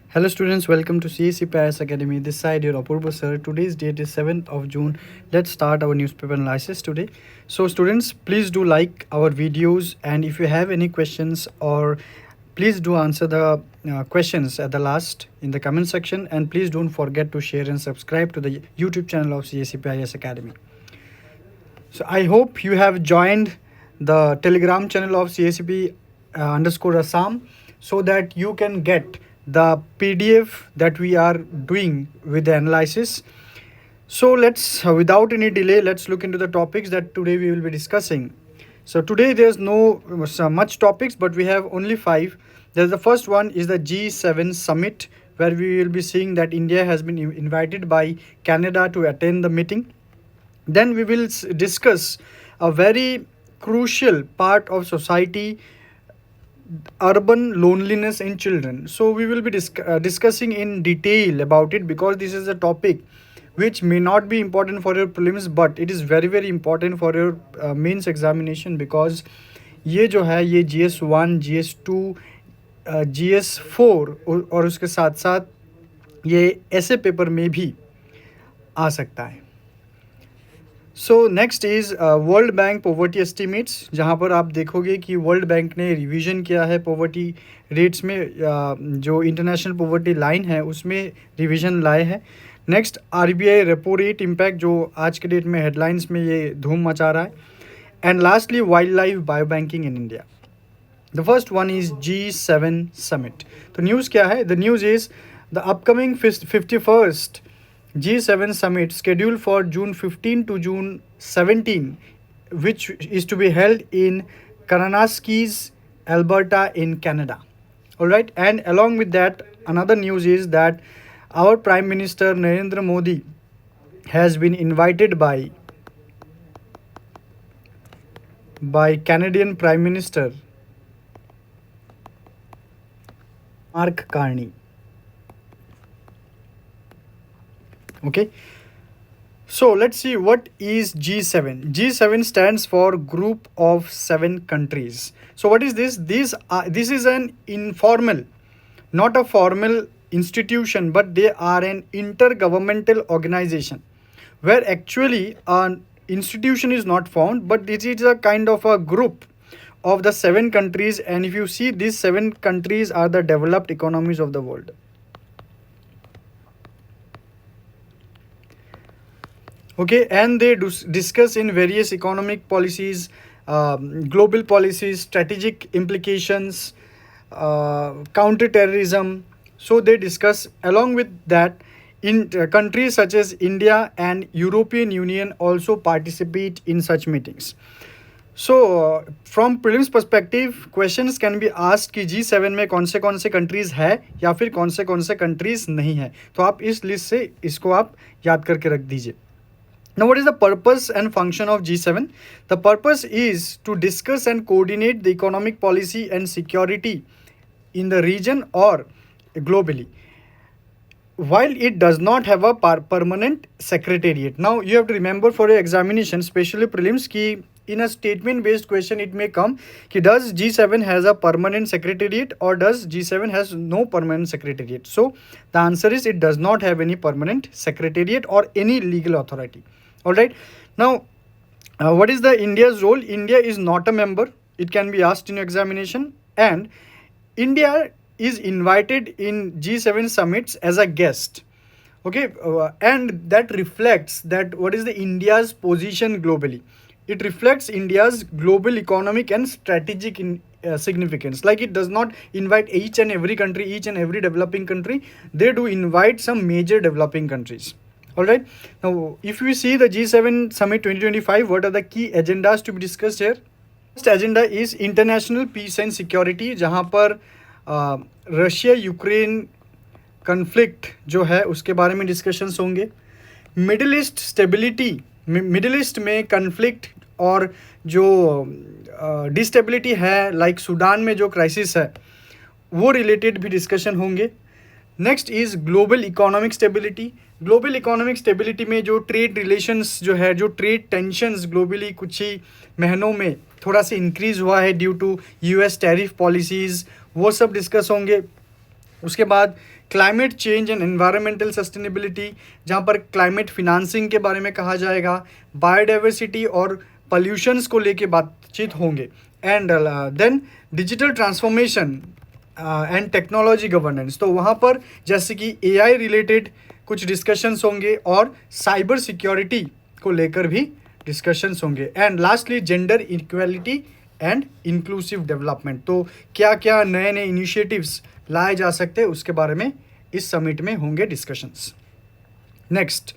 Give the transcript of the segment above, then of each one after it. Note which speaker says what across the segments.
Speaker 1: Hello students, welcome to CAC Paris Academy. This side your Apurva sir. Today's date is 7th of June. Let's start our newspaper analysis today. So students, please do like our videos, and if you have any questions, or please do answer the questions at the last in the comment section, and please don't forget to share and subscribe to the YouTube channel of CAC Paris Academy. So I hope you have joined the Telegram channel of CACP underscore Assam, so that you can get the PDF that we are doing with the analysis. So let's, without any delay, let's look into the topics that today we will be discussing. So today there's no so much topics, but we have only five. There's the first one is the G7 summit, where we will be seeing that India has been invited by Canada to attend the meeting. Then we will discuss a very crucial part of society, urban loneliness in children. So we will be discussing in detail about it, because this is a topic which may not be important for your prelims, but it is very very important for your mains examination, because ये जो है ये GS1, GS2, GS4 और उसके साथ साथ ये ऐसे पेपर में भी आ सकता है. So next is world bank poverty estimates, जहाँ पर आप देखोगे कि वर्ल्ड बैंक ने रिवीजन किया है पॉवर्टी रेट्स में, जो इंटरनेशनल पॉवर्टी लाइन है उसमें रिवीजन लाए हैं. Next RBI repo rate impact, जो आज के डेट में हेडलाइंस में ये धूम मचा रहा है. And lastly wild life bio banking in India. The first one is G7 summit. तो न्यूज़ क्या है? The news is the upcoming 51st G7 summit scheduled for June 15 to June 17, which is to be held in Kananaskis, Alberta in Canada. All right, and along with that, another news is that our Prime Minister Narendra Modi has been invited by Canadian Prime Minister Mark Carney. Okay, so let's see what is G7. G7 stands for Group of 7 countries. So what is this? This is an informal, not a formal institution, but they are an intergovernmental organization, where actually an institution is not found, but this is a kind of a group of the 7 countries. And if you see, these 7 countries are the developed economies of the world. Okay, and they discuss in various economic policies, global policies, strategic implications, counter-terrorism. So they discuss. Along with that, in countries such as India and European Union also participate in such meetings. So from prelims perspective, questions can be asked कि G7 में कौन से countries है या फिर कौन से countries नहीं है. तो आप इस लिस्ट से इसको आप याद करके रख दीजिए. Now, what is the purpose and function of G7? The purpose is to discuss and coordinate the economic policy and security in the region or globally, while it does not have a permanent secretariat. Now, you have to remember for your examination, especially prelims, ki in a statement based question it may come ki does G7 has a permanent secretariat or does G7 has no permanent secretariat. So the answer is it does not have any permanent secretariat or any legal authority. All right, now what is the India's role? India is not a member. It can be asked in your examination, and India is invited in G7 summits as a guest. Okay, and that reflects that what is the India's position globally. It reflects India's global economic and strategic significance. Like, it does not invite each and every country, each and every developing country. They do invite some major developing countries. All right, now if we see the G7 summit 2025, what are the key agendas to be discussed here? First agenda is international peace and security, जहाँ पर Russia Ukraine conflict जो है उसके बारे में discussions होंगे. Middle east stability, middle east में conflict और जो डिस्टेबिलिटी है, लाइक सूडान में जो क्राइसिस है, वो रिलेटेड भी डिस्कशन होंगे. Next is global economic stability. Global economic stability में जो ट्रेड रिलेशंस जो है, जो ट्रेड टेंशंस ग्लोबली कुछ ही महीनों में थोड़ा सा इंक्रीज़ हुआ है due to US tariff policies, वो सब डिस्कस होंगे. उसके बाद climate change and environmental sustainability, जहाँ पर क्लाइमेट फिनांसिंग के बारे में कहा जाएगा, बायोडाइवर्सिटी और पॉल्यूशंस को लेके बातचीत होंगे, and then digital transformation and technology governance. तो वहाँ पर जैसे कि एआई रिलेटेड कुछ डिस्कशंस होंगे और साइबर सिक्योरिटी को लेकर भी डिस्कशंस होंगे, and lastly gender equality and inclusive development. तो क्या क्या नए नए इनिशिएटिव्स लाए जा सकते हैं उसके बारे में इस समिट में होंगे discussions. Next,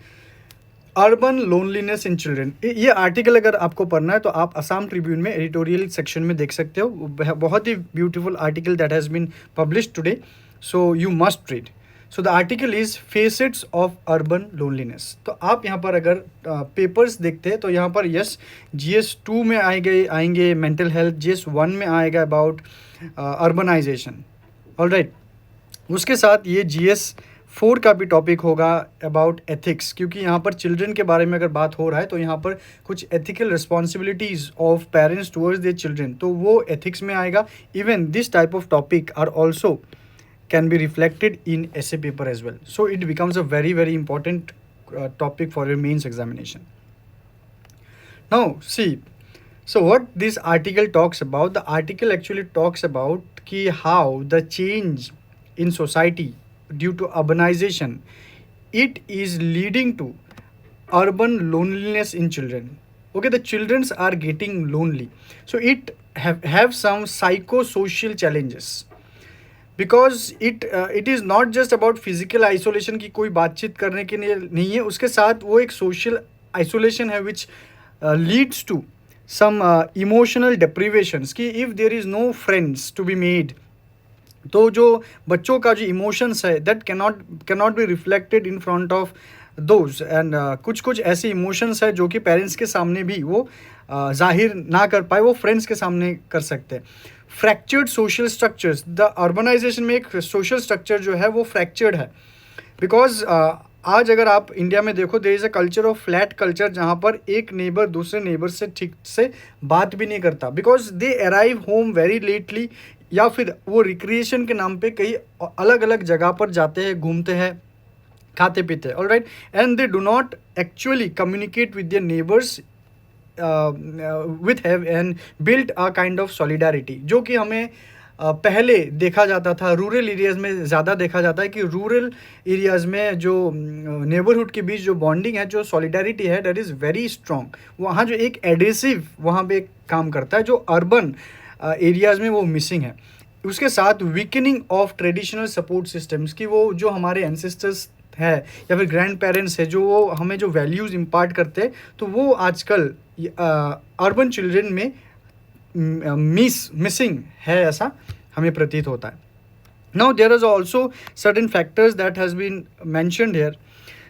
Speaker 1: urban loneliness in children. ये आर्टिकल अगर आपको पढ़ना है तो आप असम ट्रिब्यून में एडिटोरियल सेक्शन में देख सकते हो, बहुत ही beautiful article that has been published today, so you must read. So the article is facets of urban loneliness. तो आप यहाँ पर अगर पेपर्स देखते हैं तो यहाँ पर यस GS2 में आएंगे मेंटल हेल्थ, GS1 में आएगा अबाउट अर्बनाइजेशन, ऑलराइट। उसके साथ ये GS4 का भी टॉपिक होगा अबाउट एथिक्स, क्योंकि यहाँ पर चिल्ड्रन के बारे में अगर बात हो रहा है तो यहाँ पर कुछ ethical responsibilities of parents towards their children, तो वो एथिक्स में आएगा। Even this type of topic are also can be reflected in essay paper as well. So it becomes a very, very important topic for your mains examination. Now, see, so what this article talks about, the article actually talks about ki how the change in society due to urbanization, it is leading to urban loneliness in children. Okay, the children are getting lonely. So it have some psychosocial challenges. Because it is not just about physical isolation की कोई बातचीत करने के लिए नहीं है, उसके साथ वो एक सोशल आइसोलेशन है which leads to some emotional deprivations कि if there is no friends to be made, तो जो बच्चों का जो इमोशंस है that cannot be reflected in front of those, and कुछ ऐसे इमोशंस है जो कि पेरेंट्स के सामने भी वो जाहिर ना कर पाए, वो फ्रेंड्स के सामने कर सकते हैं। Fractured social structures, the urbanization में एक सोशल स्ट्रक्चर जो है वो फ्रैक्चर्ड है, बिकॉज आज अगर आप इंडिया में देखो there is a culture of flat culture, जहाँ पर एक नेबर दूसरे नेबर से ठीक से बात भी नहीं करता, because they arrive home very lately, या फिर वो रिक्रिएशन के नाम पे कई अलग अलग जगह पर जाते हैं, घूमते हैं, खाते पीते हैं, alright, and they do not actually communicate with their neighbours with have and built a kind of solidarity, जो कि हमें पहले देखा जाता था, रूरल एरियाज़ में ज़्यादा देखा जाता है कि रूरल एरियाज़ में जो नेबरहुड के बीच जो बॉन्डिंग है, जो सॉलिडारिटी है, दैट इज़ वेरी स्ट्रॉन्ग। वहाँ जो एक एडेसिव वहाँ पे काम करता है, जो अर्बन एरियाज़ में वो मिसिंग है। उसके साथ weakening of traditional support systems की, वो जो हमारे एंसेस्टर्स है या फिर ग्रैंड पेरेंट्स है जो वो हमें जो वैल्यूज़ इम्पार्ट करते हैं, तो वो आजकल अर्बन चिल्ड्रन में मिसिंग है, ऐसा हमें प्रतीत होता है। Now there is also certain factors that has been mentioned here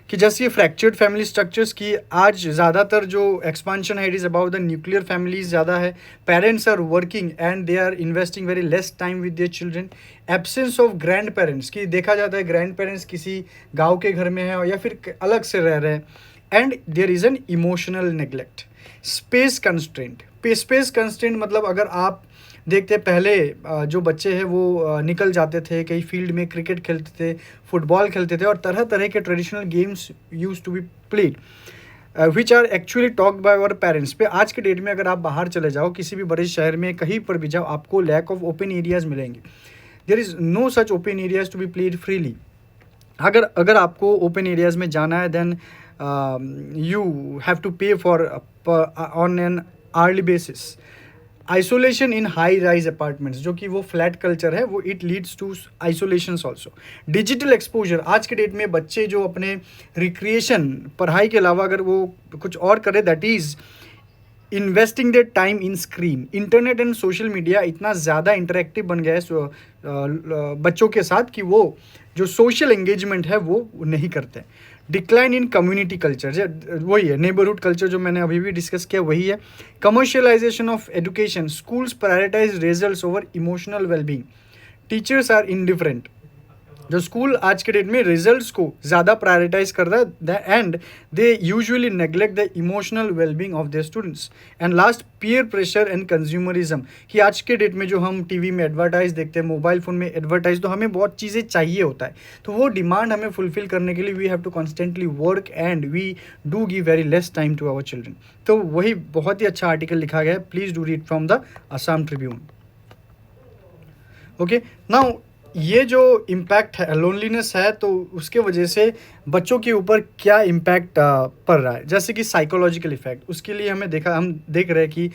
Speaker 1: कि जैसे ये फ्रैक्चर्ड फैमिली स्ट्रक्चर्स की आज ज़्यादातर जो एक्सपांशन है it is about the nuclear families ज़्यादा है, parents are working and they are investing very less time with their children, absence of grandparents की देखा जाता है ग्रैंड पेरेंट्स किसी गांव के घर में है या फिर अलग से रह रहे हैं, and there is an emotional neglect. Space constraint, space constraint मतलब अगर आप देखते हैं पहले जो बच्चे हैं वो निकल जाते थे कई फील्ड में, क्रिकेट खेलते थे, फुटबॉल खेलते थे और तरह तरह के traditional games used to be played which are actually talked by our parents. पे आज के डेट में अगर आप बाहर चले जाओ किसी भी बड़े शहर में कहीं पर भी जाओ, आपको लैक ऑफ ओपन एरियाज़ मिलेंगे। There is no such open areas to be played freely. अगर आपको ओपन एरियाज़ में जाना है then you have to pay for on an hourly basis. Isolation in high rise apartments, जो कि वो flat culture है, वो it leads to isolations also. Digital exposure, आज के डेट में बच्चे जो अपने रिक्रिएशन पढ़ाई के अलावा अगर वो कुछ और करे, that is investing their time in screen. Internet and social media इतना ज़्यादा इंटरेक्टिव बन गया है बच्चों के साथ कि वो जो सोशल एंगेजमेंट है वो नहीं करते। डिक्लाइन इन कम्युनिटी कल्चर, वही है नेबरहुड कल्चर जो मैंने अभी भी डिस्कस किया, वही है। Commercialization of education, schools prioritize results over emotional wellbeing, teachers are indifferent. जो स्कूल आज के डेट में रिजल्ट्स को ज़्यादा प्रायोरिटाइज कर रहा है and they usually neglect the emotional wellbeing of their students. And last, peer pressure and consumerism, कि आज के डेट में जो हम टीवी में एडवर्टाइज देखते हैं, मोबाइल फ़ोन में एडवर्टाइज, तो हमें बहुत चीज़ें चाहिए होता है, तो वो डिमांड हमें फुलफिल करने के लिए we have to constantly work and we do give very less time to our children. तो वही बहुत ही अच्छा आर्टिकल लिखा गया है, please do read from the Assam Tribune. Okay, now ये जो इम्पैक्ट है, लोनलीनेस है, तो उसके वजह से बच्चों के ऊपर क्या इम्पैक्ट पड़ रहा है, जैसे कि साइकोलॉजिकल इफेक्ट। उसके लिए हम देख रहे हैं कि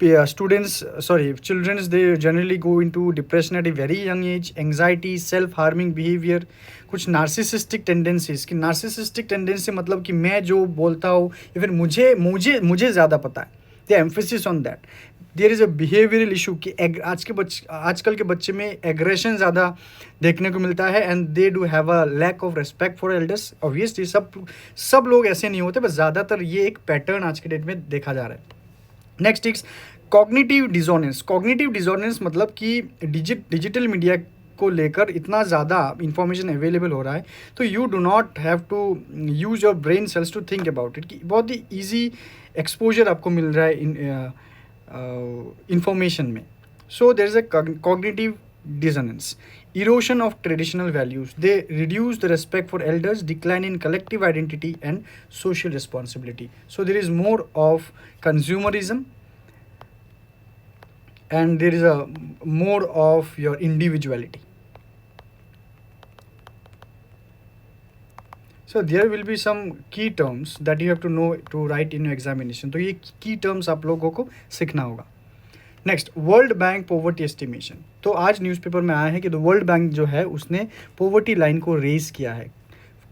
Speaker 1: childrens they generally go into depression at a very young age, anxiety, self harming behaviour, कुछ नार्सिसिस्टिक टेंडेंसीज। कि नार्सिसिस्टिक टेंडेंसी मतलब कि मैं जो बोलता हूँ या फिर मुझे मुझे मुझे ज़्यादा पता है, the emphasis on that. There is a behavioural issue कि आजकल के बच्चे में एग्रेशन ज़्यादा देखने को मिलता है and they do have a lack of respect for elders. Obviously सब लोग ऐसे नहीं होते, बस ज़्यादातर ये एक पैटर्न आज के डेट में देखा जा रहा है। Next is cognitive dissonance. Cognitive dissonance मतलब कि डिजिटल मीडिया को लेकर इतना ज़्यादा इंफॉर्मेशन अवेलेबल हो रहा है, तो you do not have to use your brain cells to think about it. कि बहुत ही ईजी एक्सपोजर आपको मिल रहा है इंफॉर्मेशन में। So there is a cognitive dissonance, erosion of traditional values, they reduce the respect for elders, decline in collective identity and social responsibility. So there is more of consumerism and there is a more of your individuality. So there will be some key terms that you have to know to write in your examination. तो ये key terms आप लोगों को सीखना होगा। Next, world bank poverty estimation. तो आज newspaper में आया है कि वर्ल्ड बैंक जो है उसने पॉवर्टी लाइन को रेज किया है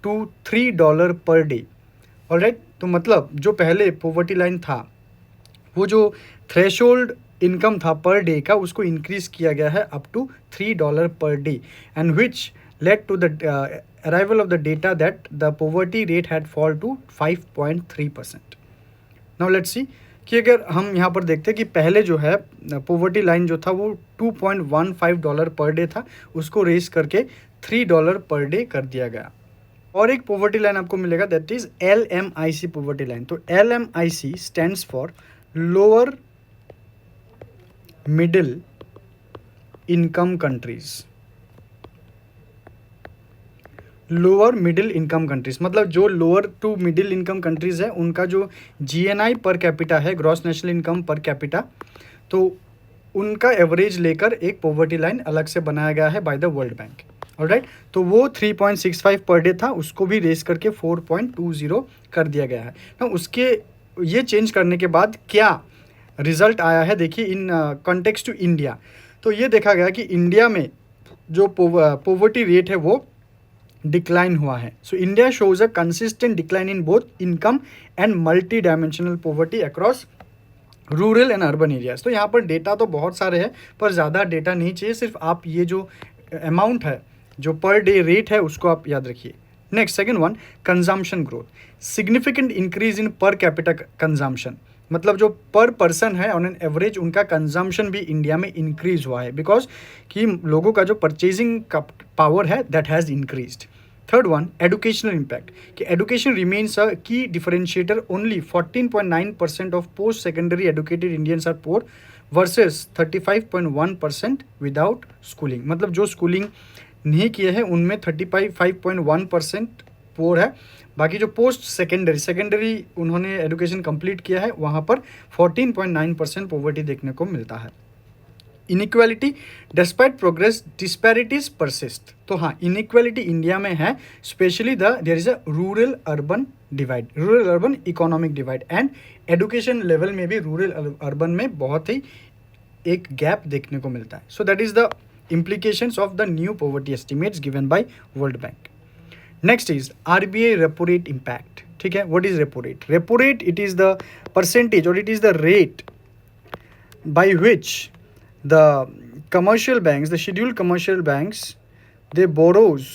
Speaker 1: टू $3 पर डे। ऑलराइट, तो मतलब जो पहले पॉवर्टी लाइन था, वो जो थ्रेशोल्ड इनकम था पर डे का, उसको इंक्रीज किया गया है up to $3 per day, and which led to the arrival of the data that the poverty rate had fall to 5.3%। Now let's see कि अगर हम यहाँ पर देखते हैं कि पहले जो है पॉवर्टी लाइन जो था वो $2.15 पर डे था, उसको रेस करके $3 पर डे कर दिया गया। और एक पॉवर्टी लाइन आपको मिलेगा, that is LMIC poverty line. तो LMIC stands for lower middle income countries. Lower middle income countries मतलब जो lower to middle income countries है, उनका जो GNI पर कैपिटा है, gross national income per capita, तो उनका एवरेज लेकर एक पॉवर्टी लाइन अलग से बनाया गया है by the world bank. Alright, तो वो 3.65 पर डे था, उसको भी रेस करके 4.20 कर दिया गया है ना। उसके ये चेंज करने के बाद क्या रिजल्ट आया है, देखिए इन कॉन्टेक्स्ट टू इंडिया। तो ये देखा गया कि इंडिया में जो पॉवर्टी रेट है वो डिक्लाइन हुआ है। So India shows a consistent decline in both income and multi dimensional poverty across rural and urban areas. तो यहाँ पर डेटा तो बहुत सारे हैं, पर ज़्यादा डेटा नहीं चाहिए, सिर्फ आप ये जो अमाउंट है, जो पर डे रेट है, उसको आप याद रखिए। Next, second one, consumption growth. Significant increase in per capita consumption, मतलब जो पर पर्सन है ऑन एन एवरेज उनका कंजम्पशन भी इंडिया में इंक्रीज हुआ है, बिकॉज कि लोगों का जो परचेजिंग का पावर है that has increased. Third one, educational impact, कि education remains a key differentiator. Only 14.9% of post secondary educated Indians are poor versus 35.1% without schooling. मतलब जो स्कूलिंग नहीं किए हैं उनमें 35.1% पोर है, बाकी जो पोस्ट सेकेंडरी उन्होंने एजुकेशन कंप्लीट किया है वहाँ पर 14.9% पॉवर्टी देखने को मिलता है। Inequality, despite progress disparities persist. तो हाँ, इनइक्वालिटी इंडिया में है, specially there is a rural urban divide, rural urban economic divide, and education level में भी रूरल अर्बन में बहुत ही एक गैप देखने को मिलता है। So that is the implications of the new poverty estimates given by World Bank. Next is RBI repo rate impact. ठीक है, what is repo rate? Repo rate, it is the percentage or it is the rate by which the commercial banks, the scheduled commercial banks, they borrows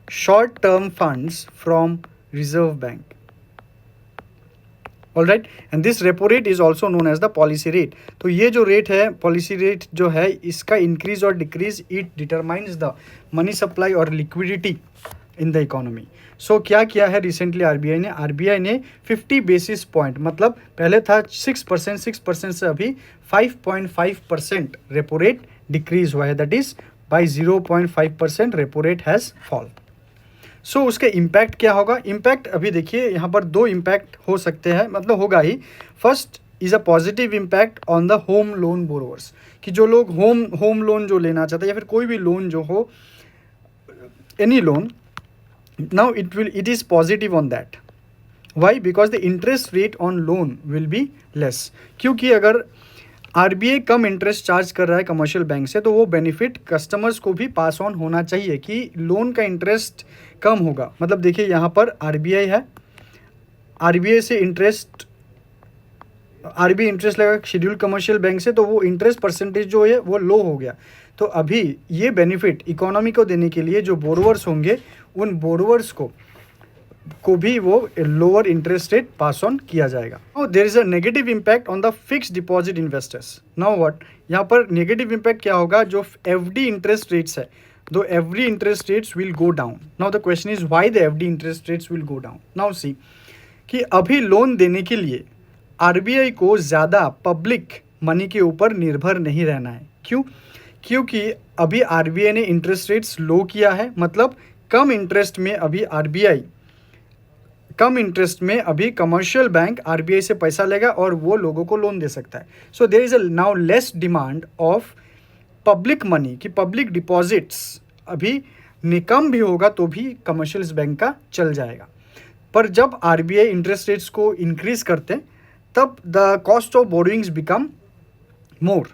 Speaker 1: short term funds from Reserve Bank. All right, and this repo rate is also known as the policy rate. तो ये जो rate है, policy rate जो है, इसका increase और decrease it determines the money supply और liquidity in the economy. सो क्या किया है रिसेंटली आरबीआई ने 50 बेसिस पॉइंट, मतलब पहले था 6%, 6% से अभी 5.5% रेपो रेट डिक्रीज हुआ है, that is by 0.5% repo rate has fall. So उसके इम्पैक्ट क्या होगा? इम्पैक्ट अभी देखिए यहाँ पर दो इम्पैक्ट हो सकते हैं, मतलब होगा ही। First is a positive impact on the home loan borrowers, कि जो लोग होम लोन जो लेना चाहते हैं या फिर कोई भी लोन जो हो, any loan, now it is positive on that. Why? Because the interest rate on loan will be less. क्योंकि अगर आरबीआई कम इंटरेस्ट चार्ज कर रहा है कमर्शियल बैंक से, तो वो बेनिफिट कस्टमर्स को भी पास ऑन होना चाहिए कि लोन का इंटरेस्ट कम होगा। मतलब देखिए यहाँ पर आरबीआई है, आरबीआई से आरबीआई इंटरेस्ट लगा शेड्यूल कमर्शियल बैंक से, तो वो इंटरेस्ट परसेंटेज जो है वो लो हो गया। तो अभी ये बेनिफिट इकोनॉमी को देने के लिए जो बोरोवर्स होंगे, उन बोरोवर्स को भी वो lower interest rate pass on किया जाएगा। Now there is a negative impact on the fixed deposit investors. Now what, यहाँ पर नेगेटिव इम्पैक्ट क्या होगा? जो एफडी इंटरेस्ट रेट्स है, दो FD interest rates will go down. Now the question is why the FD interest rates will go down. Now see कि अभी loan देने के लिए आरबीआई को ज़्यादा पब्लिक मनी के ऊपर निर्भर नहीं रहना है। क्यों? क्योंकि अभी आरबीआई ने इंटरेस्ट रेट्स लो किया है, मतलब कम इंटरेस्ट में अभी कमर्शियल बैंक आरबीआई से पैसा लेगा और वो लोगों को लोन दे सकता है। So there is a now less demand of public money, कि पब्लिक डिपॉजिट्स अभी कम भी होगा तो भी कमर्शियल बैंक का चल जाएगा। पर जब आरबीआई इंटरेस्ट रेट्स को इंक्रीज करते हैं, तब the cost of borrowings become more,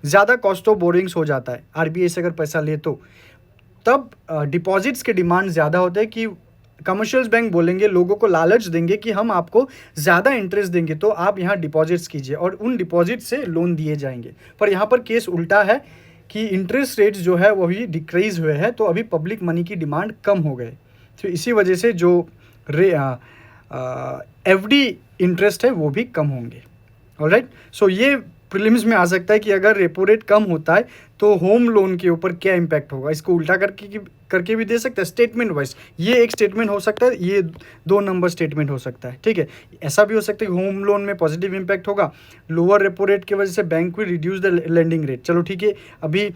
Speaker 1: ज़्यादा कॉस्ट ऑफ बोरोइंग्स हो जाता है। आरबीआई से अगर पैसा ले तो तब डिपॉजिट्स के डिमांड ज़्यादा होते हैं, कि कमर्शियल बैंक बोलेंगे, लोगों को लालच देंगे कि हम आपको ज़्यादा इंटरेस्ट देंगे, तो आप यहाँ डिपॉजिट्स कीजिए, और उन डिपॉजिट से लोन दिए जाएंगे। पर यहाँ पर केस उल्टा है कि इंटरेस्ट रेट्स जो है वो भी डिक्रीज हुए हैं, तो अभी पब्लिक मनी की डिमांड कम हो गए। तो इसी वजह से जो एफडी इंटरेस्ट है वो भी कम होंगे। ऑलराइट, सो ये प्रीलिम्स में आ सकता है कि अगर रेपो रेट कम होता है तो होम लोन के ऊपर क्या इम्पैक्ट होगा। इसको उल्टा करके भी दे सकते हैं, स्टेटमेंट वाइज। ये एक स्टेटमेंट हो सकता है, ये 2 नंबर स्टेटमेंट हो सकता है, ठीक है। ऐसा भी हो सकता है कि होम लोन में पॉजिटिव इम्पैक्ट होगा, लोअर रेपो रेट की वजह से bank will reduce the lending rate. चलो ठीक है, अभी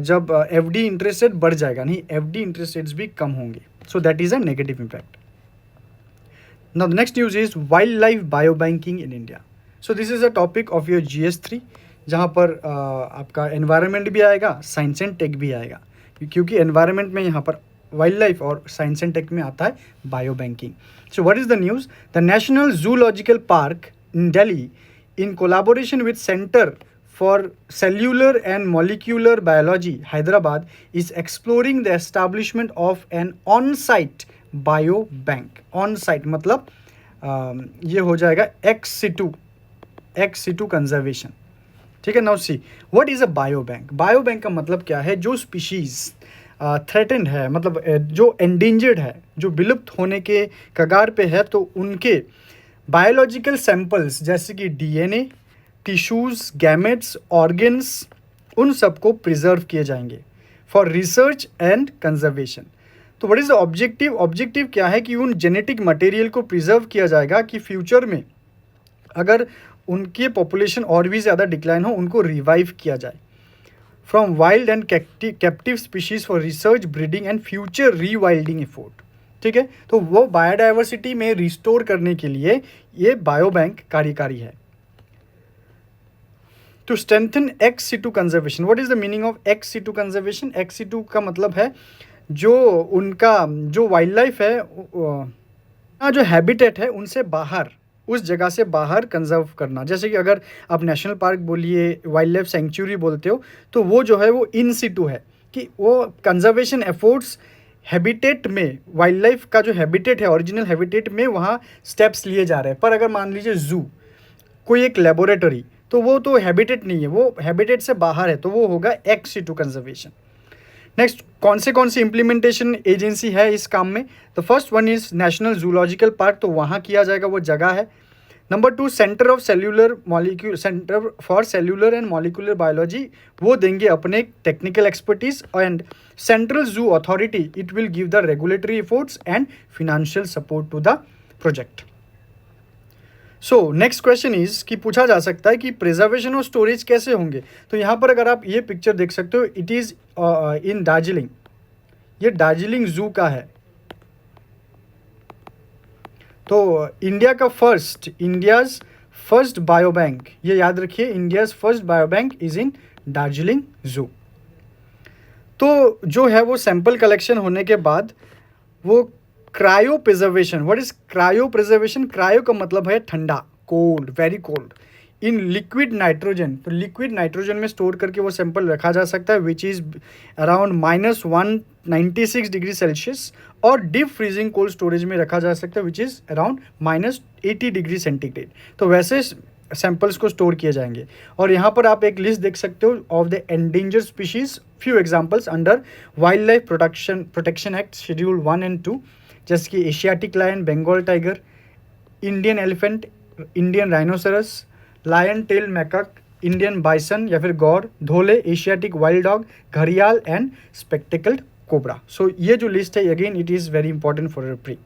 Speaker 1: जब एफडी इंटरेस्ट रेट बढ़ जाएगा, नहीं, एफडी इंटरेस्ट रेट्स भी कम होंगे। So that is a negative impact. Now the next news is wild life bio banking in India. So this is a topic of your GS3, जहाँ पर आपका environment भी आएगा, साइंस एंड टेक भी आएगा, क्योंकि एनवायरनमेंट में यहाँ पर वाइल्ड लाइफ और साइंस एंड टेक में आता है bio banking. So what is the news? The national zoological park in Delhi, in collaboration with centre for cellular and molecular biology Hyderabad, is exploring the establishment of an on site bio bank. On site मतलब ये हो जाएगा ex situ कंजर्वेशन, ठीक है। Now see what is a bio bank. Bio bank का मतलब क्या है? जो स्पीशीज़ थ्रेटेंड है, मतलब जो एंडेंजर्ड है, जो विलुप्त होने के कगार पे है, तो उनके बायोलॉजिकल सैंपल्स जैसे कि DNA, टिश्यूज़, गैमेट्स, ऑर्गन्स, उन सबको प्रिजर्व किए जाएंगे फॉर रिसर्च एंड कंजर्वेशन। तो what is the objective? Objective क्या है कि उन जेनेटिक मटेरियल को प्रिजर्व किया जाएगा कि फ्यूचर में अगर उनकी पॉपुलेशन और भी ज़्यादा डिक्लाइन हो, उनको रिवाइव किया जाए from wild and captive species for research, breeding and future rewilding effort, ठीक है। तो वो बायोडाइवर्सिटी में रिस्टोर करने के लिए ये बायो बैंक कार्यकारी है। To strengthen ex situ conservation. What is the meaning of ex situ conservation? Ex situ का मतलब है जो उनका जो वाइल्ड लाइफ है, जो हैबिटेट है, उनसे बाहर, उस जगह से बाहर कंजर्व करना। जैसे कि अगर आप नेशनल पार्क बोलिए, वाइल्ड लाइफ सेंचुरी बोलते हो, तो वो जो है वो इन सिटू है, कि वो कंजर्वेशन एफर्ट्स हैबिटेट में, वाइल्ड लाइफ का जो हैबिटेट है, ओरिजिनल हैबिटेट में, वहाँ स्टेप्स लिए जा रहे हैं। पर अगर मान लीजिए जू, कोई एक लेबोरेटरी, तो वो तो हैबिटेट नहीं है, वो हैबिटेट से बाहर है, तो वो होगा एक्स सिटू कंजर्वेशन। नेक्स्ट, कौन सी इम्प्लीमेंटेशन एजेंसी है इस काम में? The first one is national zoological park, तो वहाँ किया जाएगा, वो जगह है। Number 2 centre of cellular molecule, centre for cellular and molecular biology, वो देंगे अपने technical expertise. And central zoo authority, it will give the regulatory efforts and financial support to the project. So next question is कि पूछा जा सकता है कि preservation और स्टोरेज कैसे होंगे. तो यहाँ पर अगर आप ये पिक्चर देख सकते हो, इट इज़ इन दार्जिलिंग. ये दार्जिलिंग जू का है. तो इंडियाज़ फर्स्ट बायोबैंक, ये याद रखिए, India's first biobank is in Darjeeling जू. तो जो है वो सैंपल कलेक्शन होने के बाद वो cryo preservation. What is cryo preservation? Cryo का मतलब है ठंडा, cold, very cold, in liquid nitrogen. तो लिक्विड नाइट्रोजन में स्टोर करके वो सैंपल रखा जा सकता है which is around -196 degree Celsius, और डीप फ्रीजिंग कोल्ड स्टोरेज में रखा जा सकता है which is around -80 degree centigrade. तो वैसे सैंपल्स को स्टोर किए जाएंगे. और यहाँ पर आप एक लिस्ट देख सकते हो of the endangered species. Few examples under wildlife protection act schedule 1 and 2, जैसे कि Asiatic lion, Bengal tiger, Indian elephant, Indian rhinoceros, lion tail macaque, Indian bison या फिर gaur, dhole, Asiatic wild dog, घड़ियाल एंड स्पेक्टिकल्ड कोबरा. सो ये जो list है again it is very important for your pre.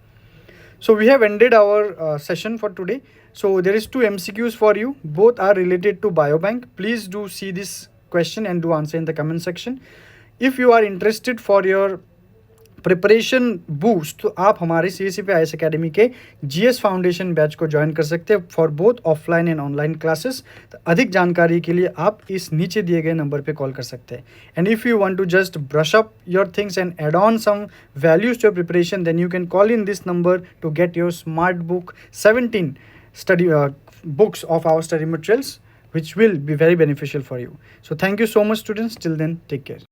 Speaker 1: So we have ended our session for today. So there is 2 MCQs for you. Both are related to Biobank. Please do see this question and do answer in the comment section. If you are interested for your preparation boost, तो आप हमारे CSCP IAS academy के GS foundation batch को join कर सकते हैं for both offline and online classes. तो अधिक जानकारी के लिए आप इस नीचे दिए गए नंबर पे कॉल कर सकते हैं. And if you want to just brush up your things and add on some values to your preparation, then you can call in this number to get your smart book 17 study books of our study materials which will be very beneficial for you. So thank you so much students. Till then, take care.